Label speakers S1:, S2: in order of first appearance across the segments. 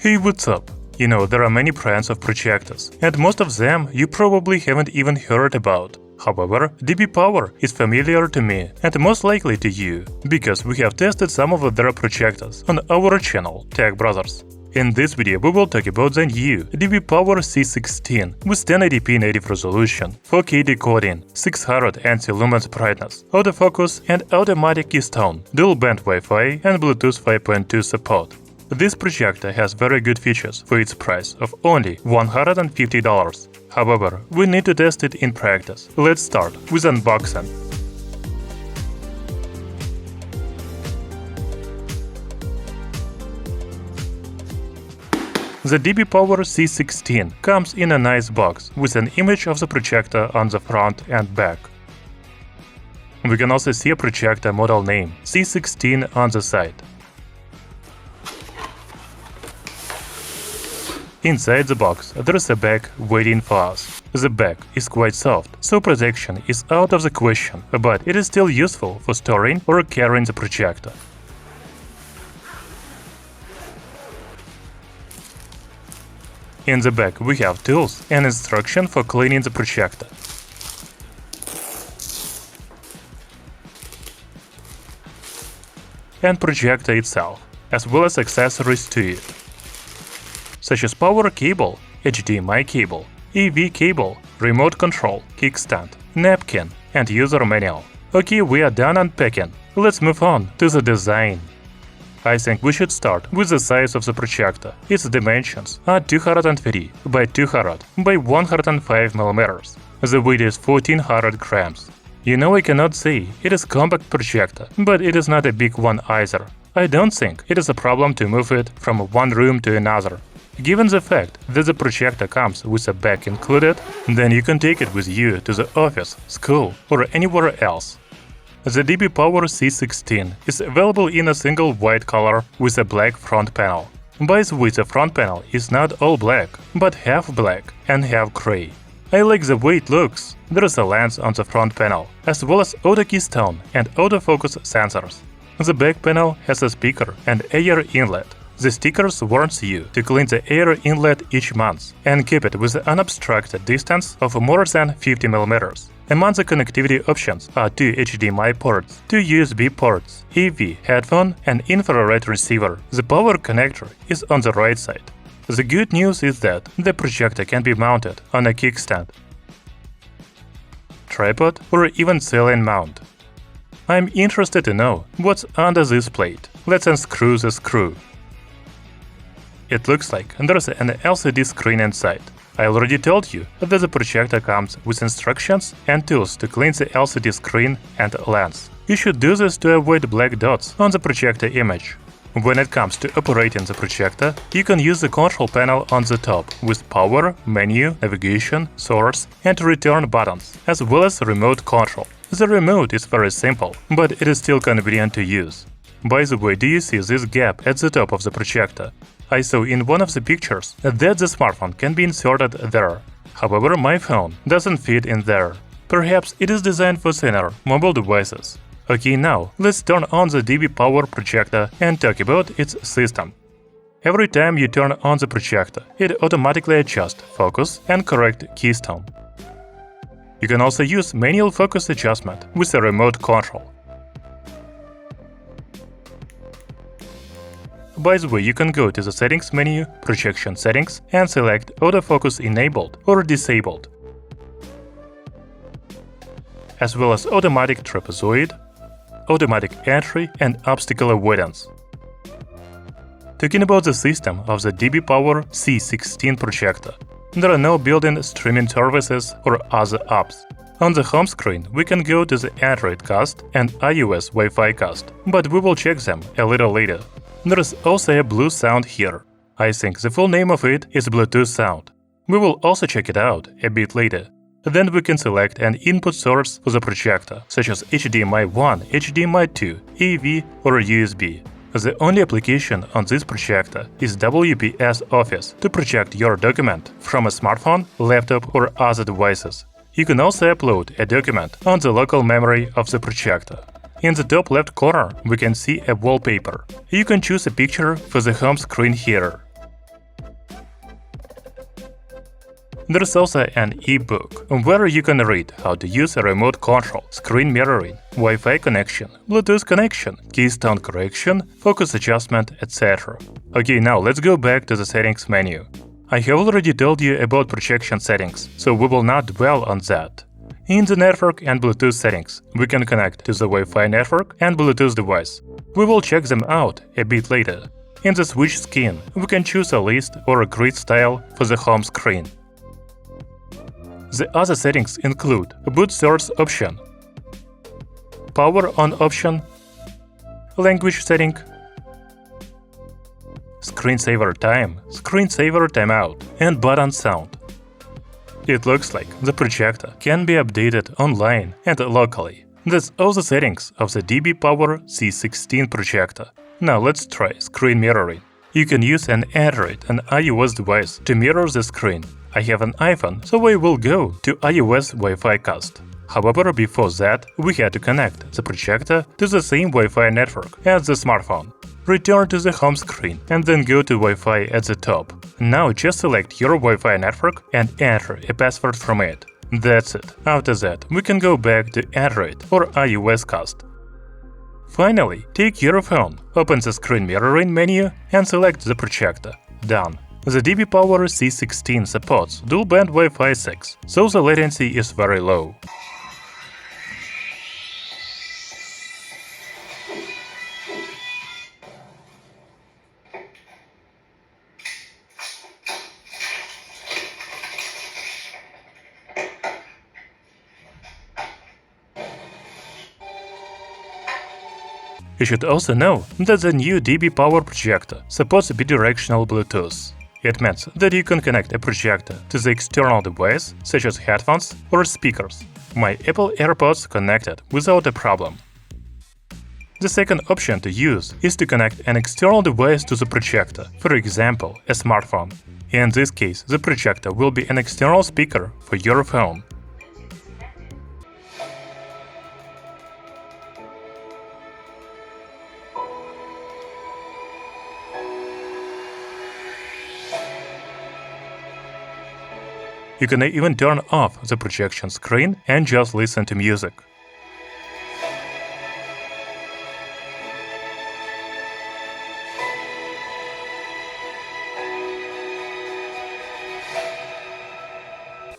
S1: Hey, what's up? You know, there are many brands of projectors, and most of them you probably haven't even heard about. However, DBPOWER is familiar to me and most likely to you, because we have tested some of their projectors on our channel, Tech Brothers. In this video we will talk about the new DBPOWER C16 with 1080p native resolution, 4K decoding, 620 lumens brightness, autofocus and automatic Keystone, dual-band Wi-Fi and Bluetooth 5.2 support. This projector has very good features for its price of only $150. However, we need to test it in practice. Let's start with unboxing. The DBPOWER C16 comes in a nice box with an image of the projector on the front and back. We can also see a projector model name C16 on the side. Inside the box, there is a bag waiting for us. The bag is quite soft, so protection is out of the question, but it is still useful for storing or carrying the projector. In the bag we have tools and instruction for cleaning the projector. And projector itself, as well as accessories to it, such as power cable, HDMI cable, EV cable, remote control, kickstand, napkin, and user manual. Okay, we are done unpacking. Let's move on to the design. I think we should start with the size of the projector. Its dimensions are 203 by 200 by 105 mm. The weight is 1400 grams. You know, I cannot say it is a compact projector, but it is not a big one either. I don't think it is a problem to move it from one room to another. Given the fact that the projector comes with a bag included, then you can take it with you to the office, school, or anywhere else. The DBPOWER C16 is available in a single white color with a black front panel. By the way, the front panel is not all black, but half black and half gray. I like the way it looks. There is a lens on the front panel, as well as auto keystone and autofocus sensors. The back panel has a speaker and air inlet. The stickers warns you to clean the air inlet each month and keep it with an unobstructed distance of more than 50 mm. Among the connectivity options are 2 HDMI ports, 2 USB ports, EV headphone and infrared receiver. The power connector is on the right side. The good news is that the projector can be mounted on a kickstand, tripod or even ceiling mount. I'm interested to know what's under this plate. Let's unscrew the screw. It looks like there's an LCD screen inside. I already told you that the projector comes with instructions and tools to clean the LCD screen and lens. You should do this to avoid black dots on the projector image. When it comes to operating the projector, you can use the control panel on the top with power, menu, navigation, source, and return buttons, as well as remote control. The remote is very simple, but it is still convenient to use. By the way, do you see this gap at the top of the projector? I saw in one of the pictures that the smartphone can be inserted there. However, my phone doesn't fit in there. Perhaps it is designed for thinner mobile devices. Okay, now let's turn on the DBPOWER projector and talk about its system. Every time you turn on the projector, it automatically adjusts focus and correct keystone. You can also use manual focus adjustment with a remote control. By the way, you can go to the Settings menu, Projection Settings, and select Autofocus Enabled or Disabled, as well as Automatic Trapezoid, Automatic Entry, and Obstacle Avoidance. Talking about the system of the DBPOWER C16 projector, there are no built-in streaming services or other apps. On the home screen, we can go to the Android cast and iOS Wi-Fi cast, but we will check them a little later. There is also a Blue sound here. I think the full name of it is Bluetooth sound. We will also check it out a bit later. Then we can select an input source for the projector, such as HDMI 1, HDMI 2, AV or USB. The only application on this projector is WPS Office to project your document from a smartphone, laptop or other devices. You can also upload a document on the local memory of the projector. In the top left corner we can see a wallpaper. You can choose a picture for the home screen here. There's also an ebook where you can read how to use a remote control, screen mirroring, Wi-Fi connection, Bluetooth connection, keystone correction, focus adjustment, etc. Okay, now let's go back to the settings menu. I have already told you about projection settings, so we will not dwell on that. In the network and Bluetooth settings, we can connect to the Wi-Fi network and Bluetooth device. We will check them out a bit later. In the switch skin, we can choose a list or a grid style for the home screen. The other settings include boot source option, power on option, language setting, screensaver time, screensaver timeout, and button sound. It looks like the projector can be updated online and locally. That's all the settings of the DBPOWER C16 projector. Now let's try screen mirroring. You can use an Android and iOS device to mirror the screen. I have an iPhone, so I will go to iOS Wi-Fi cast. However, before that, we had to connect the projector to the same Wi-Fi network as the smartphone. Return to the home screen and then go to Wi-Fi at the top. Now just select your Wi-Fi network and enter a password from it. That's it. After that, we can go back to Android or iOS cast. Finally, take your phone, open the screen mirroring menu and select the projector. Done. The DBPOWER C16 supports dual-band Wi-Fi 6, so the latency is very low. You should also know that the new DBPOWER projector supports bidirectional Bluetooth. It means that you can connect a projector to the external device, such as headphones or speakers. My Apple AirPods connected without a problem. The second option to use is to connect an external device to the projector, for example, a smartphone. In this case, the projector will be an external speaker for your phone. You can even turn off the projection screen and just listen to music.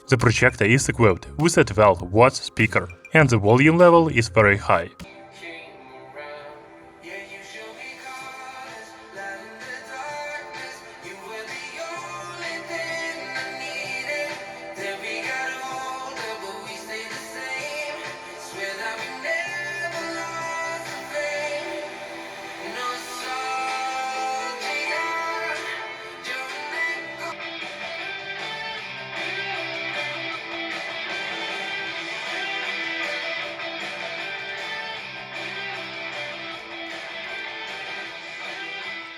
S1: The projector is equipped with a 12-watt speaker, and the volume level is very high.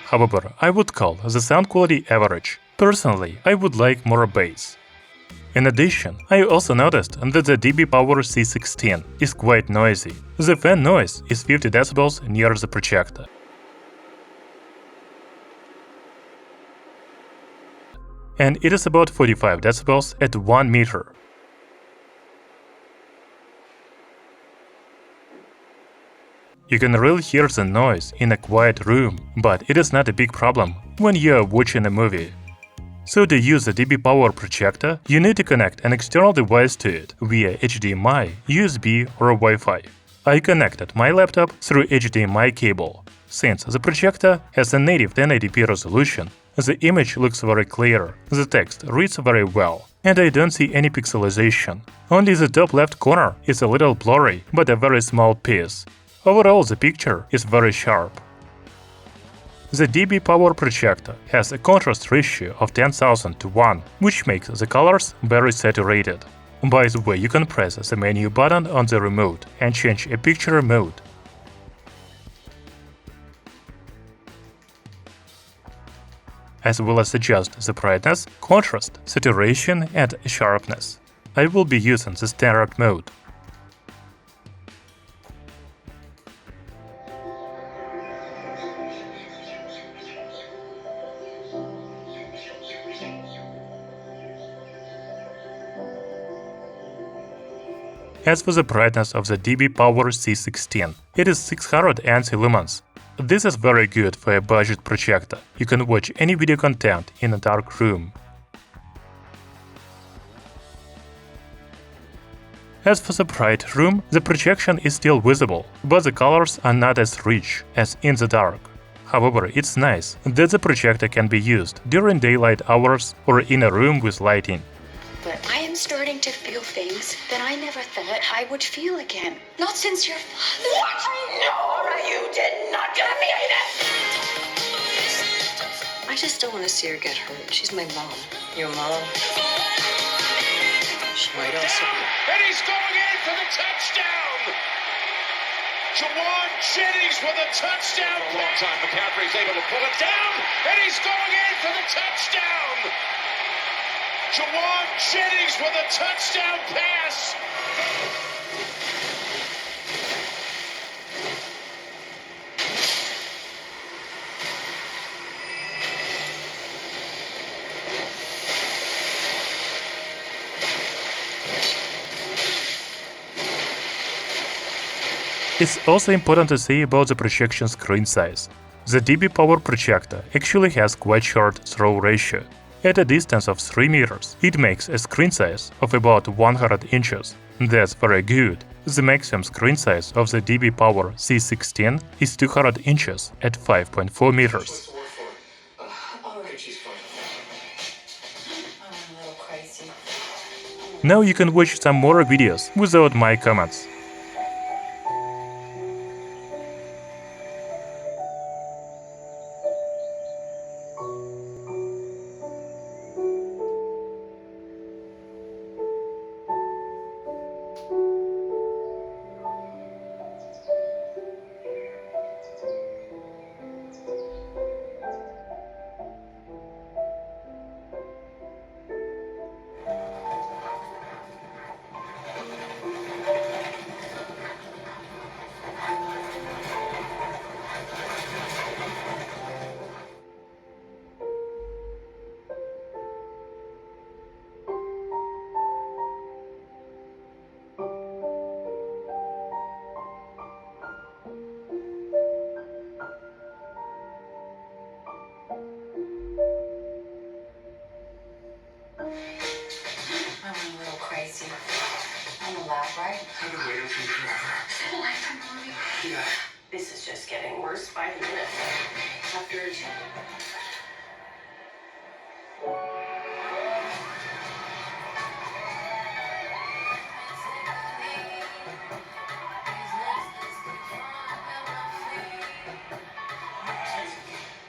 S1: However, I would call the sound quality average. Personally, I would like more bass. In addition, I also noticed that the DBPOWER C16 is quite noisy. The fan noise is 50 decibels near the projector. And it is about 45 decibels at 1 meter. You can really hear the noise in a quiet room, but it is not a big problem when you are watching a movie. So to use the DBPOWER projector, you need to connect an external device to it via HDMI, USB or Wi-Fi. I connected my laptop through HDMI cable. Since the projector has a native 1080p resolution, the image looks very clear, the text reads very well, and I don't see any pixelization. Only the top left corner is a little blurry, but a very small piece. Overall, the picture is very sharp. The DBPOWER projector has a contrast ratio of 10,000 to 1, which makes the colors very saturated. By the way, you can press the menu button on the remote and change a picture mode. As well as adjust the brightness, contrast, saturation and sharpness. I will be using the standard mode. As for the brightness of the DBPOWER C16, it is 600 ANSI lumens. This is very good for a budget projector. You can watch any video content in a dark room. As for the bright room, the projection is still visible, but the colors are not as rich as in the dark. However, it's nice that the projector can be used during daylight hours or in a room with lighting.
S2: But I am starting to feel things that I never thought I would feel again. Not since your father.
S3: What? Nora, you did not tell me that!
S2: I just don't want to see her get hurt. She's my mom.
S3: Your mom?
S2: She might also be.
S4: And he's going in for the touchdown! Jawan Jennings with a touchdown. For a long time, McCaffrey's able to pull it down, and he's going in for the touchdown! Jawan Jennings with a touchdown pass!
S1: It's also important to say about the projection screen size. The DBPOWER projector actually has quite short throw ratio. At a distance of 3 meters, it makes a screen size of about 100 inches. That's very good. The maximum screen size of the DBPOWER C16 is 200 inches at 5.4 meters. Now you can watch some more videos without my comments.
S3: Right?
S4: I've been waiting for you forever.
S3: Away from mommy.
S4: Yeah.
S3: This is just getting worse by the minute. After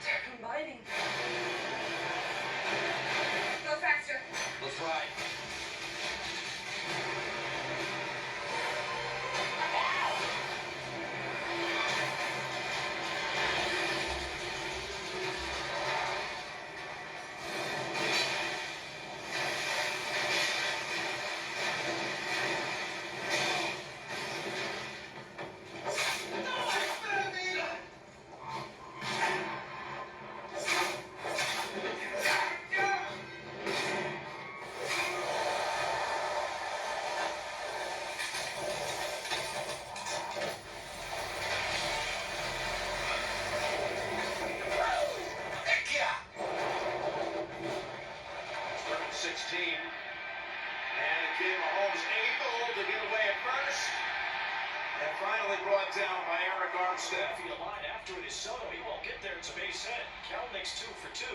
S3: they're combining. Go faster.
S4: Let's ride. And Kim Mahomes able to get away at first. And finally brought down by Eric Armstead.
S5: The line after it is Soto. He won't get there. It's a base hit. Cal makes 2 for 2.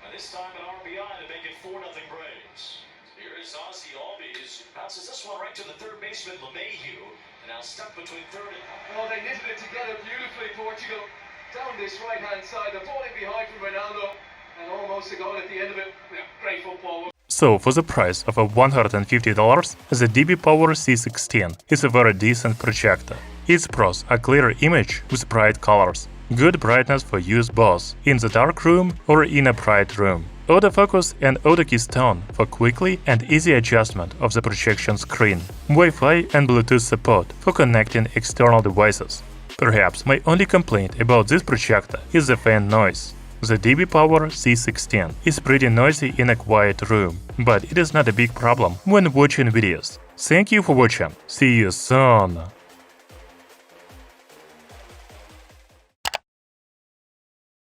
S5: And this time an RBI to make it 4-0 Braves. Here is Ozzie Albies. Bounces this one right to the third baseman, LeMahieu. And now stuck between third and...
S6: Oh, they knitted it together beautifully, Portugal. Down this right-hand side. They're falling behind from Ronaldo. And almost a goal at the end of it. Yeah, great football.
S1: So, for the price of $150, the DBPOWER C16 is a very decent projector. Its pros are clear image with bright colors, good brightness for use both in the dark room or in a bright room, autofocus and auto Keystone for quickly and easy adjustment of the projection screen, Wi-Fi and Bluetooth support for connecting external devices. Perhaps my only complaint about this projector is the fan noise. The DBPOWER C16 is pretty noisy in a quiet room, but it is not a big problem when watching videos. Thank you for watching. See you soon.